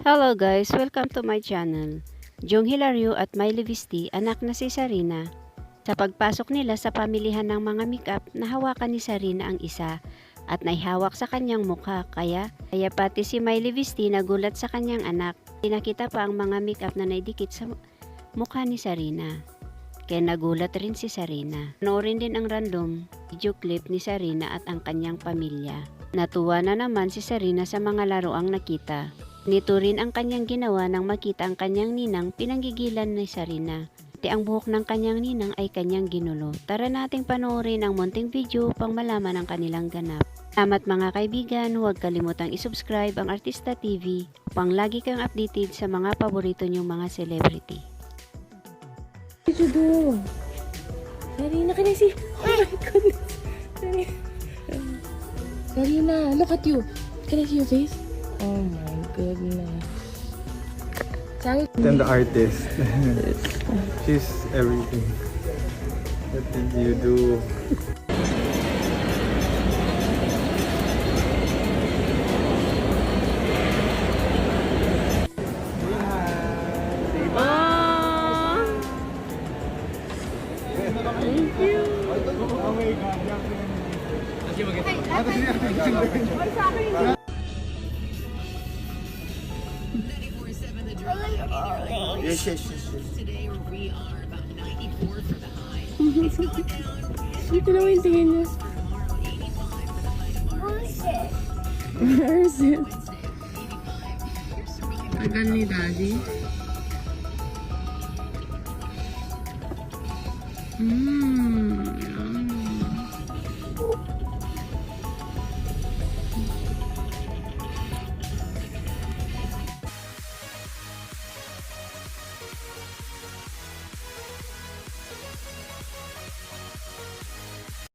Hello guys, welcome to my channel. Jong Hilario at Miley Visti, anak na si Sarina. Sa pagpasok nila sa pamilihan ng mga makeup, nahawakan ni Sarina ang isa at naihawak sa kanyang mukha, kaya pati si Miley Visti nagulat sa kanyang anak. Tinakita pa ang mga makeup na naidikit sa mukha ni Sarina. Kaya nagulat rin si Sarina. Panoorin din ang random video clip ni Sarina at ang kanyang pamilya. Natuwa na naman si Sarina sa mga laruang nakita. Nito rin ang kanyang ginawa nang makita ang kanyang ninang, pinanggigilan ni Sarina. Pati ang buhok ng kanyang ninang ay kanyang ginulo. Tara nating panoorin ang munting video upang malaman ang kanilang ganap. Salamat mga kaibigan, huwag kalimutang isubscribe ang Artista TV upang lagi kayong updated sa mga paborito niyong mga celebrity. What did you do? Sarina, can I see? Oh my goodness. Sarina, look at you. Can I see your face? Oh my goodness. And the artist. She's everything. What did you do? Thank you. Yes. Today we are about 94 for the high. It's going down. Dito naman yung tingin niya. Tomorrow 85 for the high tomorrow. Where is it? Wednesday 85. Here's survivor. Tagal ni Daddy.